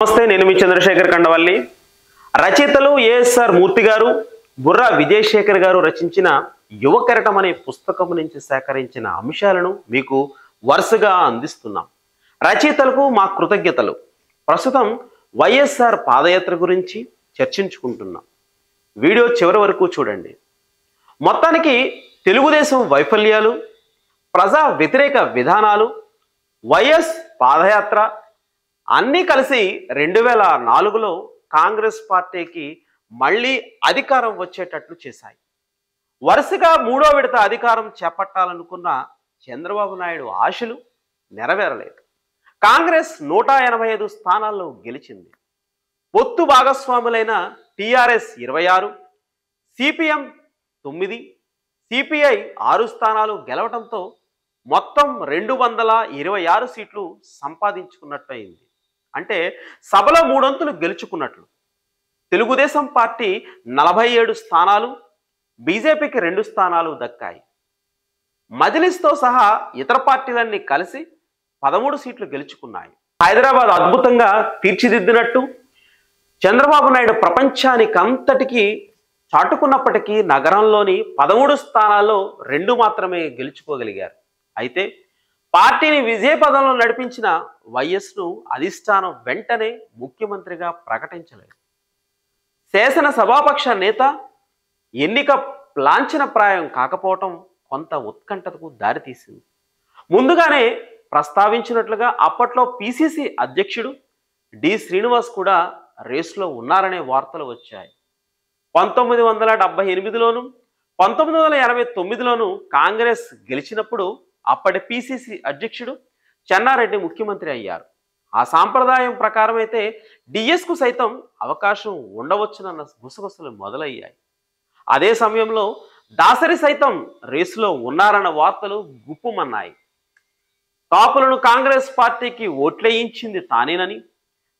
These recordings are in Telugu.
నమస్తే, నేను మీ చంద్రశేఖర్ కండవల్లి. రచయితలు ఏఎస్ఆర్ మూర్తి గారు, బుర్రా విజయశేఖర్ గారు రచించిన యువ కెరటం అనే పుస్తకం నుంచి సేకరించిన అంశాలను మీకు వరుసగా అందిస్తున్నాం. రచయితలకు మా కృతజ్ఞతలు. ప్రస్తుతం వైఎస్ఆర్ పాదయాత్ర గురించి చర్చించుకుంటున్నాం. వీడియో చివరి వరకు చూడండి. మొత్తానికి తెలుగుదేశం వైఫల్యాలు, ప్రజా వ్యతిరేక విధానాలు, వైఎస్ పాదయాత్ర అన్నీ కలిసి 2004లో కాంగ్రెస్ పార్టీకి మళ్ళీ అధికారం వచ్చేటట్లు చేశాయి. వరుసగా మూడో విడత అధికారం చేపట్టాలనుకున్న చంద్రబాబు నాయుడు ఆశలు నెరవేరలేదు. కాంగ్రెస్ 185 స్థానాల్లో గెలిచింది. పొత్తు భాగస్వాములైన టీఆర్ఎస్ 26, సిపిఎం 9, సిపిఐ 6 స్థానాలు గెలవడంతో మొత్తం 226 సీట్లు సంపాదించుకున్నట్టయింది. అంటే సభలో 3 వంతులు గెలుచుకున్నట్లు. తెలుగుదేశం పార్టీ 47 స్థానాలు, బీజేపీకి 2 స్థానాలు దక్కాయి. మజ్లిస్తో సహా ఇతర పార్టీలన్నీ కలిసి 13 సీట్లు గెలుచుకున్నాయి. హైదరాబాద్ అద్భుతంగా తీర్చిదిద్దినట్టు చంద్రబాబు నాయుడు ప్రపంచానికంతటికీ చాటుకున్నప్పటికీ నగరంలోని 13 స్థానాల్లో 2 మాత్రమే గెలుచుకోగలిగారు. అయితే పార్టీని విజయపదంలో నడిపించిన వైఎస్ను అధిష్టానం వెంటనే ముఖ్యమంత్రిగా ప్రకటించలేదు. శాసన సభాపక్ష నేత ఎన్నిక లాంఛనప్రాయం కాకపోవటం కొంత ఉత్కంఠతకు దారితీసింది. ముందుగానే ప్రస్తావించినట్లుగా అప్పట్లో పిసిసి అధ్యక్షుడు డి శ్రీనివాస్ కూడా రేసులో ఉన్నారనే వార్తలు వచ్చాయి. 1978లోను 1989లోను కాంగ్రెస్ గెలిచినప్పుడు అప్పటి పిసిసి అధ్యక్షుడు చెన్నారెడ్డి ముఖ్యమంత్రి అయ్యారు. ఆ సాంప్రదాయం ప్రకారం అయితే డిఎస్కు సైతం అవకాశం ఉండవచ్చునన్న గుసగుసలు మొదలయ్యాయి. అదే సమయంలో దాసరి సైతం రేసులో ఉన్నారన్న వార్తలు గుప్పుమన్నాయి. కాపులను కాంగ్రెస్ పార్టీకి ఓట్లేయించింది తానేనని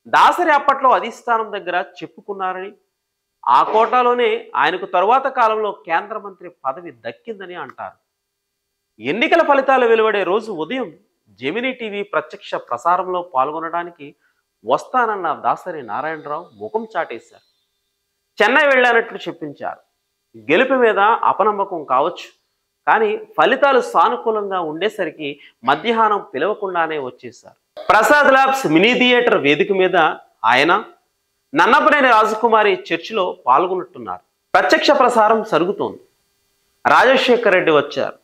దాసరి అప్పట్లో అధిష్టానం దగ్గర చెప్పుకున్నారని, ఆ కోటాలోనే ఆయనకు తరువాత కాలంలో కేంద్ర మంత్రి పదవి దక్కిందని అంటారు. ఎన్నికల ఫలితాలు వెలువడే రోజు ఉదయం జెమినీ టీవీ ప్రత్యక్ష ప్రసారంలో పాల్గొనడానికి వస్తానన్న దాసరి నారాయణరావు ముఖం చాటేశారు. చెన్నై వెళ్ళానట్లు చెప్పించారు. గెలుపు మీద అపనమ్మకం కావచ్చు, కానీ ఫలితాలు సానుకూలంగా ఉండేసరికి మధ్యాహ్నం పిలవకుండానే వచ్చేశారు. ప్రసాద్ ల్యాబ్స్ మినీ థియేటర్ వేదిక మీద ఆయన, నన్నపనేని రాజకుమారి చర్చిలో పాల్గొన్నట్టున్నారు. ప్రత్యక్ష ప్రసారం జరుగుతోంది. రాజశేఖర్ రెడ్డి వచ్చారు.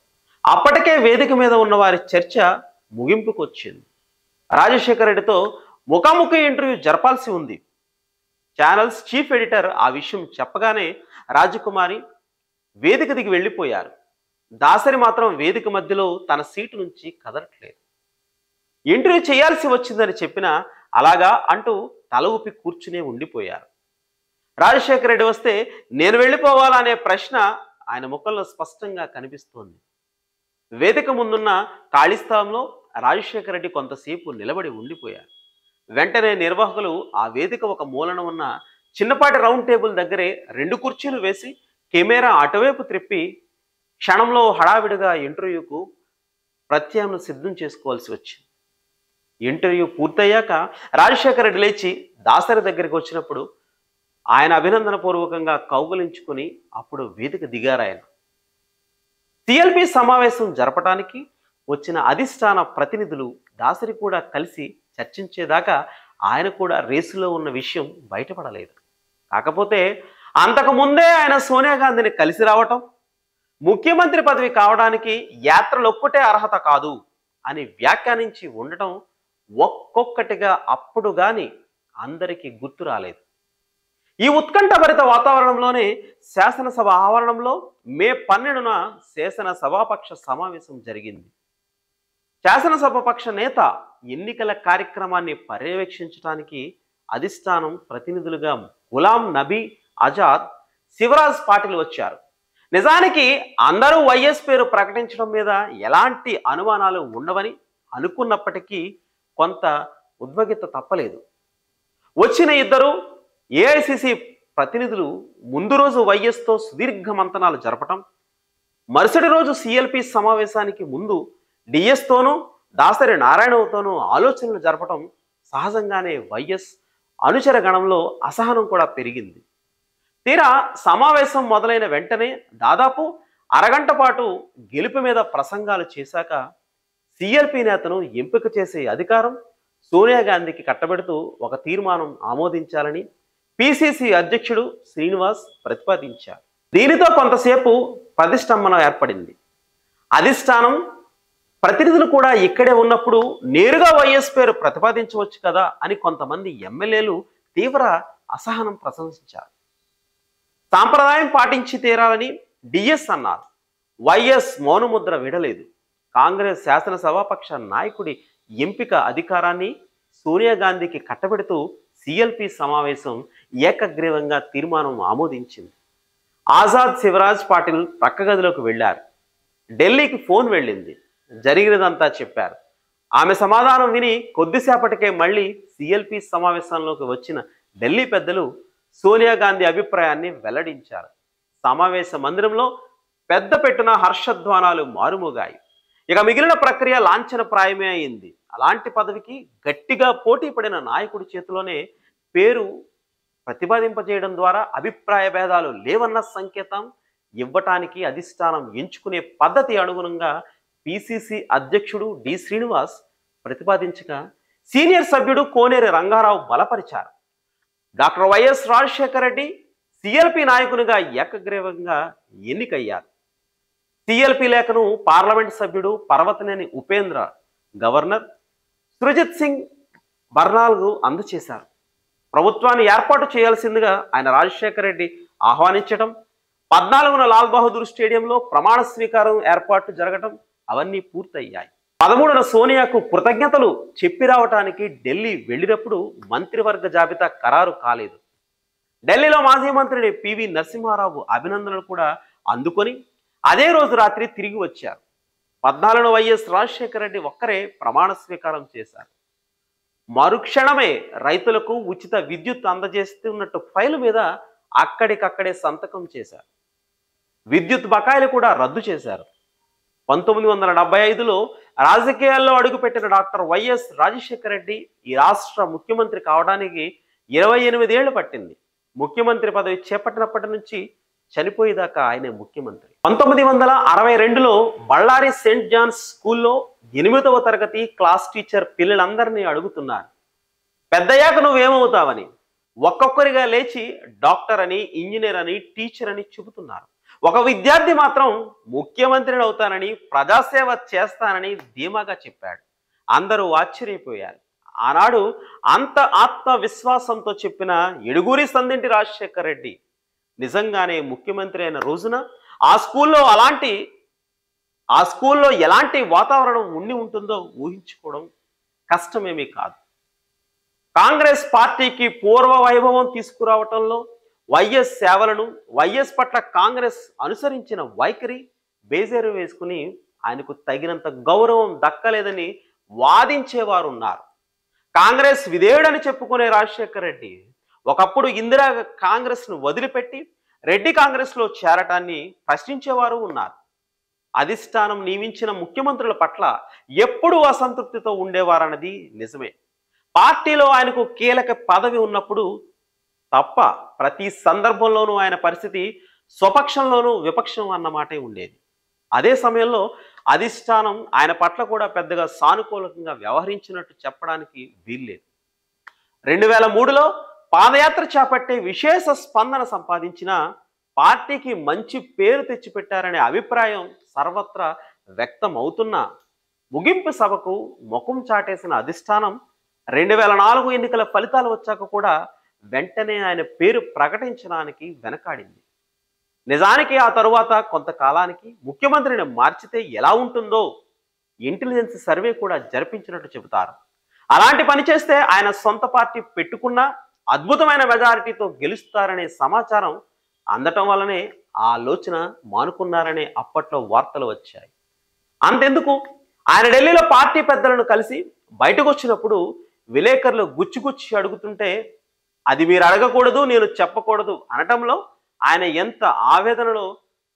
అప్పటికే వేదిక మీద ఉన్న వారి చర్చ ముగింపుకు వచ్చింది. రాజశేఖర్ రెడ్డితో ముఖాముఖి ఇంటర్వ్యూ జరపాల్సి ఉంది. ఛానల్స్ చీఫ్ ఎడిటర్ ఆ విషయం చెప్పగానే రాజకుమారి వేదిక దిగి వెళ్ళిపోయారు. దాసరి మాత్రం వేదిక మధ్యలో తన సీటు నుంచి కదలట్లేదు. ఇంటర్వ్యూ చేయాల్సి వచ్చిందని చెప్పినా అలాగా అంటూ తల ఊపి కూర్చునే ఉండిపోయారు. రాజశేఖర్ రెడ్డి వస్తే నేను వెళ్ళిపోవాలా అనే ప్రశ్న ఆయన ముఖంలో స్పష్టంగా కనిపిస్తోంది. వేదిక ముందున్న ఖాళీ స్థలంలో రాజశేఖర్ రెడ్డి కొంతసేపు నిలబడి ఉండిపోయారు. వెంటనే నిర్వాహకులు ఆ వేదిక ఒక మూలన ఉన్న చిన్నపాటి రౌండ్ టేబుల్ దగ్గరే 2 కుర్చీలు వేసి కెమెరా అటువైపు త్రిప్పి క్షణంలో హడావిడిగా ఇంటర్వ్యూకు ప్రత్యామ్నాయం సిద్ధం చేసుకోవాల్సి వచ్చింది. ఇంటర్వ్యూ పూర్తయ్యాక రాజశేఖర్ రెడ్డి లేచి దాసరి దగ్గరికి వచ్చినప్పుడు ఆయన అభినందన పూర్వకంగా కౌగులించుకుని అప్పుడు వేదిక దిగారాయన. సిఎల్పి సమావేశం జరపడానికి వచ్చిన అధిష్టాన ప్రతినిధులు దాసరి కూడా కలిసి చర్చించేదాకా ఆయన కూడా రేసులో ఉన్న విషయం బయటపడలేదు. కాకపోతే అంతకుముందే ఆయన సోనియా గాంధీని కలిసి రావటం, ముఖ్యమంత్రి పదవి కావడానికి యాత్రలొక్కటే అర్హత కాదు అని వ్యాఖ్యానించి ఉండటం ఒక్కొక్కటిగా అప్పుడు గాని అందరికీ గుర్తు రాలేదు. ఈ ఉత్కంఠభరిత వాతావరణంలోనే శాసనసభ ఆవరణంలో మే 12న శాసనసభాపక్ష సమావేశం జరిగింది. శాసనసభాపక్ష నేత ఎన్నికల కార్యక్రమాన్ని పర్యవేక్షించడానికి అధిష్టానం ప్రతినిధులుగా గులాం నబీ ఆజాద్, శివరాజ్ పాటిల్ వచ్చారు. నిజానికి అందరూ వైఎస్ పేరు ప్రకటించడం మీద ఎలాంటి అనుమానాలు ఉండవని అనుకున్నప్పటికీ కొంత ఉద్విగ్నత తప్పలేదు. వచ్చిన ఇద్దరు ఏఐసిసి ప్రతినిధులు ముందు రోజు వైఎస్తో సుదీర్ఘ మంతనాలు జరపటం, మరుసటి రోజు సిఎల్పి సమావేశానికి ముందు డిఎస్తోనూ దాసరి నారాయణతోనూ ఆలోచనలు జరపటం సహజంగానే వైఎస్ అనుచర గణంలో అసహనం కూడా పెరిగింది. తీరా సమావేశం మొదలైన వెంటనే దాదాపు అరగంట పాటు గెలుపు మీద ప్రసంగాలు చేశాక సిఎల్పి నేతను ఎంపిక చేసే అధికారం సోనియా గాంధీకి కట్టబెడుతూ ఒక తీర్మానం ఆమోదించాలని పిసిసి అధ్యక్షుడు శ్రీనివాస్ ప్రతిపాదించారు. దీనితో కొంతసేపు ప్రతిష్టంభన ఏర్పడింది. అధిష్టానం ప్రతినిధులు కూడా ఇక్కడే ఉన్నప్పుడు నేరుగా వైఎస్ పేరు ప్రతిపాదించవచ్చు కదా అని కొంతమంది ఎమ్మెల్యేలు తీవ్ర అసహనం ప్రశంసించారు. సాంప్రదాయం పాటించి తీరాలని డిఎస్ అన్నారు. వైఎస్ మౌనముద్ర విడలేదు. కాంగ్రెస్ శాసనసభాపక్ష నాయకుడి ఎంపిక అధికారాన్ని సోనియా గాంధీకి కట్టబెడుతూ సిఎల్పి సమావేశం ఏకగ్రీవంగా తీర్మానం ఆమోదించింది. ఆజాద్ శివరాజ్ పాటిల్ పక్క గదిలోకి వెళ్లారు. ఢిల్లీకి ఫోన్ వెళ్ళింది. జరిగినదంతా చెప్పారు. ఆమె సమాధానం విని కొద్దిసేపటికే మళ్ళీ సిఎల్పి సమావేశంలోకి వచ్చిన ఢిల్లీ పెద్దలు సోనియా గాంధీ అభిప్రాయాన్ని వెల్లడించారు. సమావేశ మందిరంలో పెద్ద పెట్టున హర్షధ్వానాలు మారుమోగాయి. ఇక మిగిలిన ప్రక్రియ లాంఛనప్రాయమే అయింది. అలాంటి పదవికి గట్టిగా పోటీ పడిన నాయకుడి చేతిలోనే పేరు ప్రతిపాదింపజేయడం ద్వారా అభిప్రాయ భేదాలు లేవన్న సంకేతం ఇవ్వటానికి అధిష్టానం ఎంచుకునే పద్ధతి అనుగుణంగా పిసిసి అధ్యక్షుడు డి శ్రీనివాస్ ప్రతిపాదించగా సీనియర్ సభ్యుడు కోనేరు రంగారావు బలపరిచారు. Doctor YS Rajasekhara Reddy CLP నాయకునిగా ఏకగ్రీవంగా ఎన్నికయ్యారు. సిఎల్పి లేఖను పార్లమెంట్ సభ్యుడు పర్వతనేని ఉపేంద్ర గవర్నర్ సృజిత్ సింగ్ బర్నాల్కు అందజేశారు. ప్రభుత్వాన్ని ఏర్పాటు చేయాల్సిందిగా ఆయన రాజశేఖర రెడ్డి ఆహ్వానించడం, 14న లాల్ బహదూర్ స్టేడియంలో ప్రమాణ స్వీకారం ఏర్పాటు జరగడం అవన్నీ పూర్తయ్యాయి. 13న సోనియాకు కృతజ్ఞతలు చెప్పి రావటానికి ఢిల్లీ వెళ్ళినప్పుడు మంత్రివర్గ జాబితా ఖరారు కాలేదు. ఢిల్లీలో మాజీ మంత్రి పివి నరసింహారావు అభినందనలు కూడా అందుకొని అదే రోజు రాత్రి తిరిగి వచ్చారు. 14న వైఎస్ రాజశేఖర రెడ్డి ఒక్కరే ప్రమాణ స్వీకారం చేశారు. మరుక్షణమే రైతులకు ఉచిత విద్యుత్ అందజేస్తున్నట్టు ఫైలు మీద అక్కడికక్కడే సంతకం చేశారు. విద్యుత్ బకాయిలు కూడా రద్దు చేశారు. 1975లో రాజకీయాల్లో అడుగుపెట్టిన డాక్టర్ వైఎస్ రాజశేఖర రెడ్డి ఈ రాష్ట్ర ముఖ్యమంత్రి కావడానికి 28 ఏళ్లు పట్టింది. ముఖ్యమంత్రి పదవి చేపట్టినప్పటి నుంచి చనిపోయేదాకా ఆయనే ముఖ్యమంత్రి. 1962లో బళ్ళారి సెయింట్ జాన్స్ స్కూల్లో 8వ తరగతి క్లాస్ టీచర్ పిల్లలందరినీ అడుగుతున్నారు, పెద్దయ్యాక నువ్వేమవుతావని. ఒక్కొక్కరిగా లేచి డాక్టర్ అని, ఇంజనీర్ అని, టీచర్ అని చెబుతున్నారు. ఒక విద్యార్థి మాత్రం ముఖ్యమంత్రిని అవుతానని, ప్రజాసేవ చేస్తానని ధీమాగా చెప్పాడు. అందరూ ఆశ్చర్యపోయారు. ఆనాడు అంత ఆత్మవిశ్వాసంతో చెప్పిన ఎడుగూరి సందింటి రాజశేఖర రెడ్డి నిజంగానే ముఖ్యమంత్రి అయిన రోజున ఆ స్కూల్లో ఎలాంటి వాతావరణం ఉండి ఉంటుందో ఊహించుకోవడం కష్టమేమీ కాదు. కాంగ్రెస్ పార్టీకి పూర్వ వైభవం తీసుకురావటంలో వైఎస్ సేవలను, వైఎస్ పట్ల కాంగ్రెస్ అనుసరించిన వైఖరి బేజేరు వేసుకుని ఆయనకు తగినంత గౌరవం దక్కలేదని వాదించేవారు ఉన్నారు. కాంగ్రెస్ విధేయుడని చెప్పుకునే రాజశేఖర రెడ్డి ఒకప్పుడు ఇందిరా కాంగ్రెస్ను వదిలిపెట్టి రెడ్డి కాంగ్రెస్లో చేరటాన్ని ప్రశ్నించేవారు ఉన్నారు. అధిష్టానం నియమించిన ముఖ్యమంత్రుల పట్ల ఎప్పుడూ అసంతృప్తితో ఉండేవారన్నది నిజమే. పార్టీలో ఆయనకు కీలక పదవి ఉన్నప్పుడు తప్ప ప్రతి సందర్భంలోనూ ఆయన పరిస్థితి స్వపక్షంలోనూ విపక్షం అన్నమాటే ఉండేది. అదే సమయంలో అధిష్టానం ఆయన పట్ల కూడా పెద్దగా సానుకూలంగా వ్యవహరించినట్టు చెప్పడానికి వీల్లేదు. 2003లో పాదయాత్ర చేపట్టే విశేష స్పందన సంపాదించిన పార్టీకి మంచి పేరు తెచ్చిపెట్టారనే అభిప్రాయం సర్వత్రా వ్యక్తం అవుతున్న ముగింపు సభకు ముఖం చాటేసిన అధిష్టానం 2004 ఎన్నికల ఫలితాలు వచ్చాక కూడా వెంటనే ఆయన పేరు ప్రకటించడానికి వెనకాడింది. నిజానికి ఆ తరువాత కొంతకాలానికి ముఖ్యమంత్రిని మార్చితే ఎలా ఉంటుందో ఇంటెలిజెన్స్ సర్వే కూడా జరిపించినట్టు చెబుతారు. అలాంటి పని చేస్తే ఆయన సొంత పార్టీ పెట్టుకున్న అద్భుతమైన మెజారిటీతో గెలుస్తారనే సమాచారం అందటం వల్లనే ఆ ఆలోచన మానుకున్నారనే అప్పట్లో వార్తలు వచ్చాయి. అంతెందుకు, ఆయన ఢిల్లీలో పార్టీ పెద్దలను కలిసి బయటకు వచ్చినప్పుడు విలేకరులు గుచ్చి అడుగుతుంటే అది మీరు అడగకూడదు, నేను చెప్పకూడదు అనటంలో ఆయన ఎంత ఆవేదనలో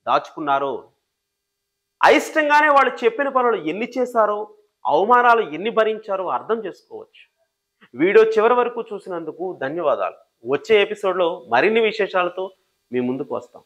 దాచుకున్నారో, అయిష్టంగానే వాళ్ళు చెప్పిన పనులు ఎన్ని చేశారో, అవమానాలు ఎన్ని భరించారో అర్థం చేసుకోవచ్చు. వీడియో చివరి వరకు చూసినందుకు ధన్యవాదాలు. వచ్చే ఎపిసోడ్లో మరిన్ని విశేషాలతో మీ ముందుకు వస్తాం.